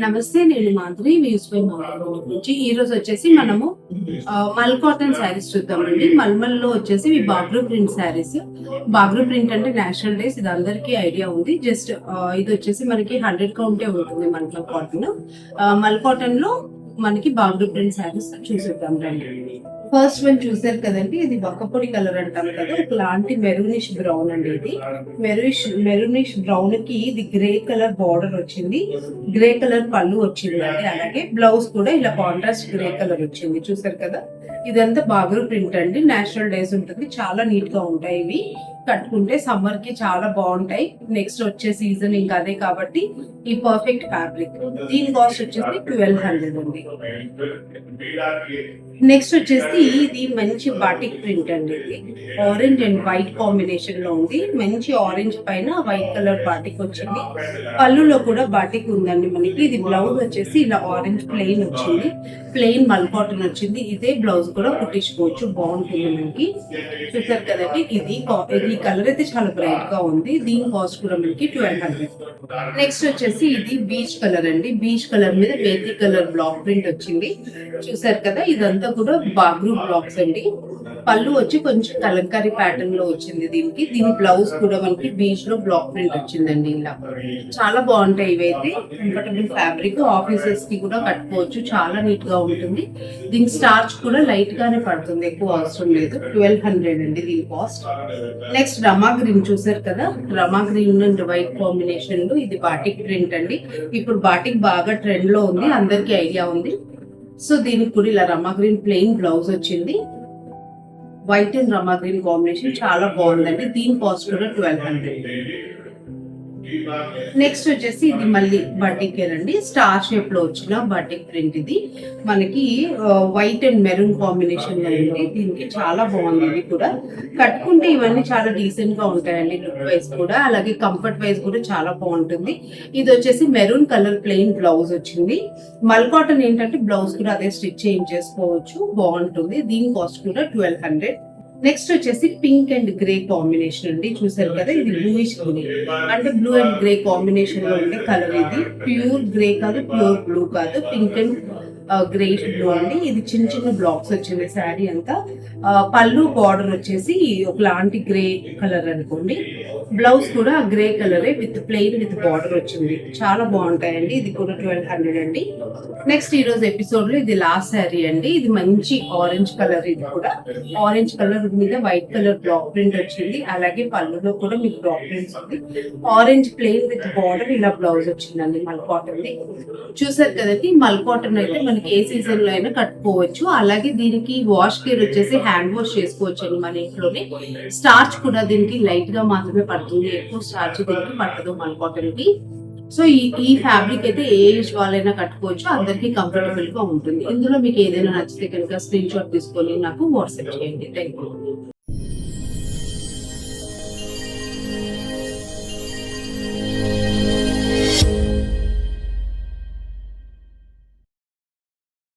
నమస్తే, నేను మాధురి వ్యూస్పై నుంచి. ఈ రోజు వచ్చేసి మనము మల్ కాటన్ శారీస్ చూద్దామండి. మల్మల్లో వచ్చేసి ఇవి బాగ్రూ ప్రింట్ శారీస్. బాగ్రూ ప్రింట్ అంటే నేషనల్ డేస్, ఇది అందరికీ ఐడియా ఉంది. జస్ట్ ఇది వచ్చేసి మనకి 100 కౌంటే ఉంటుంది మల్ కాటన్. మల్ కాటన్ లో మనకి బాగ్రూ ప్రింట్ శారీస్ చూసేద్దాం రండి. ఫస్ట్ వన్ చూసారు కదండి, ఇది వక్కపొడి కలర్ అంటాం కదా, ఒకలాంటి మెరూనిష్ బ్రౌన్ అండి. ఇది మెరూనిష్ బ్రౌన్ కి ఇది గ్రే కలర్ బార్డర్ వచ్చింది, గ్రే కలర్ పళ్ళు వచ్చింది అండి. అలాగే బ్లౌజ్ కూడా ఇలా కాంట్రాస్ట్ గ్రే కలర్ వచ్చింది. చూసారు కదా, ఇదంతా బాగ్రూ ప్రింట్ అండి. నేషనల్ డేస్ ఉంటుంది, చాలా నీట్ గా ఉంటాయి. ఇవి కట్టుకుంటే సమ్మర్ కి చాలా బాగుంటాయి. నెక్స్ట్ వచ్చే సీజన్ ఇంకా అదే కాబట్టి ఈ పర్ఫెక్ట్ ఫ్యాబ్రిక్. దీని కాస్ట్ వచ్చేసి 1200 అండి. నెక్స్ట్ వచ్చేసి ఇది మంచి బాటిక్ ప్రింట్ అండి. ఇది ఆరెంజ్ అండ్ వైట్ కాంబినేషన్ లో ఉంది. మంచి ఆరెంజ్ పైన వైట్ కలర్ బాటిక్ వచ్చింది. పళ్ళులో కూడా బాటిక్ ఉందండి మనకి. ఇది బ్లౌజ్ వచ్చేసి ఇలా ఆరెంజ్ ప్లెయిన్ వచ్చింది, ప్లెయిన్ మల్ కాటన్ వచ్చింది. ఇదే బ్లౌజ్ కూడా కుట్టించుకోవచ్చు, బాగుంటుంది మనకి. చూసారు కదండి, ఇది కలర్ అయితే చాలా బ్రైట్ గా ఉంది. దీని కాస్ట్ కూడా మనకి 1200. నెక్స్ట్ వచ్చేసి ఇది బీచ్ కలర్ అండి. బీచ్ కలర్ మీద మేతి కలర్ బ్లాక్ ప్రింట్ వచ్చింది. చూసారు కదా, ఇదంతా కూడా బాగ్రూ బ్లాక్స్ అండి. పళ్ళు వచ్చి కొంచెం కలంకారీ ప్యాటర్న్ లో వచ్చింది దీనికి. దీని బ్లౌజ్ కూడా మనకి బీచ్ లో బ్లాక్ ప్రింట్ వచ్చిందండి. ఇలా చాలా బాగుంటాయి ఇవైతే. కంఫర్టబుల్ ఫ్యాబ్రిక్, ఆఫీసెస్ కి కూడా కట్టుకోవచ్చు, చాలా నీట్ గా ఉంటుంది. దీనికి స్టార్చ్ కూడా లైట్ గానే పడుతుంది, ఎక్కువ అవసరం లేదు. 1200 అండి దీని కాస్ట్. నెక్స్ట్ రమా గ్రీన్ చూసారు కదా, రమా గ్రీన్ అండ్ వైట్ కాంబినేషన్ లో ఇది బాటిక్ ప్రింట్ అండి. ఇప్పుడు బాటిక్ బాగా ట్రెండ్ లో ఉంది, అందరికి ఐడియా ఉంది. సో దీనికి కూడా ఇలా రమా గ్రీన్ ప్లెయిన్ బ్లౌజ్ వచ్చింది. White and Rama green combination చాలా బాగుందండి. దీని కాస్ట్ కూడా 1200. నెక్స్ట్ వచ్చేసి ఇది మళ్ళీ బాటిక్ అండి. స్టార్ షేప్ లో వచ్చిన బాటిక్ ప్రింట్. ఇది మనకి వైట్ అండ్ మెరూన్ కాంబినేషన్ లో ఉంది. దీనికి చాలా బాగుంది. ఇది కూడా కట్టుకుంటే ఇవన్నీ చాలా డీసెంట్ గా ఉంటాయండి, లుక్ వైజ్ కూడా, అలాగే కంఫర్ట్ వైజ్ కూడా చాలా బాగుంటుంది. ఇది వచ్చేసి మెరూన్ కలర్ ప్లెయిన్ బ్లౌజ్ వచ్చింది. మల్ కాటన్ ఏంటంటే బ్లౌజ్ కూడా అదే స్టిచ్ చేసుకోవచ్చు, బాగుంటుంది. దీని కాస్ట్ కూడా 1200. నెక్స్ట్ వచ్చేసి పింక్ అండ్ గ్రే కాంబినేషన్ అండి. చూసారు కదా, ఇది బ్లూయిష్ గ్రే అంటే బ్లూ అండ్ గ్రే కాంబినేషన్ లో ఉండే కలర్. ఇది ప్యూర్ గ్రే కాదు, ప్యూర్ బ్లూ కాదు, పింక్ అండ్ గ్రేట్ బ్లూ అండి. ఇది చిన్న చిన్న బ్లాక్స్ వచ్చింది శారీ అంతా. పళ్ళు బార్డర్ వచ్చేసి ఒకలాంటి గ్రే కలర్ అనుకోండి. బ్లౌజ్ కూడా గ్రే కలరే విత్ ప్లెయిన్ విత్ బార్డర్ వచ్చింది. చాలా బాగుంటాయండి. ఇది కూడా 1200 అండి. నెక్స్ట్ ఈ రోజు ఎపిసోడ్ లో ఇది లాస్ట్ శారీ అండి. ఇది మంచి ఆరెంజ్ కలర్. ఇది కూడా ఆరెంజ్ కలర్ మీద వైట్ కలర్ బ్లాక్ ప్రింట్ వచ్చింది. అలాగే పళ్ళులో కూడా మీకు బ్లాక్ ప్రింట్స్ ఉంది. ఆరెంజ్ ప్లెయిన్ విత్ బార్డర్ ఇలా బ్లౌజ్ వచ్చిందండి మల్ కాటన్ ది. చూసారు కదండి, మల్ కాటన్ అయితే మనకి ఏ సీజన్ లో అయినా కట్టుకోవచ్చు. అలాగే దీనికి వాష్ కేర్ వచ్చేసి హ్యాండ్ వాష్ చేసుకోవచ్చు అండి మన ఇంట్లోనే. స్టార్చ్ కూడా దీనికి లైట్ గా మాత్రమే పడుతుంది, ఎక్కువ స్టార్చ్ దీనికి పట్టదు మల్ కాటన్ కి. సో ఈ ఫ్యాబ్రిక్ అయితే ఏ ఏజ్ వాళ్ళైనా కట్టుకోవచ్చు, అందరికి కంఫర్టబుల్ గా ఉంటుంది. ఇందులో మీకు ఏదైనా నచ్చితే కనుక స్క్రీన్ షాట్ తీసుకొని నాకు వాట్సాప్ చేయండి. Thank you.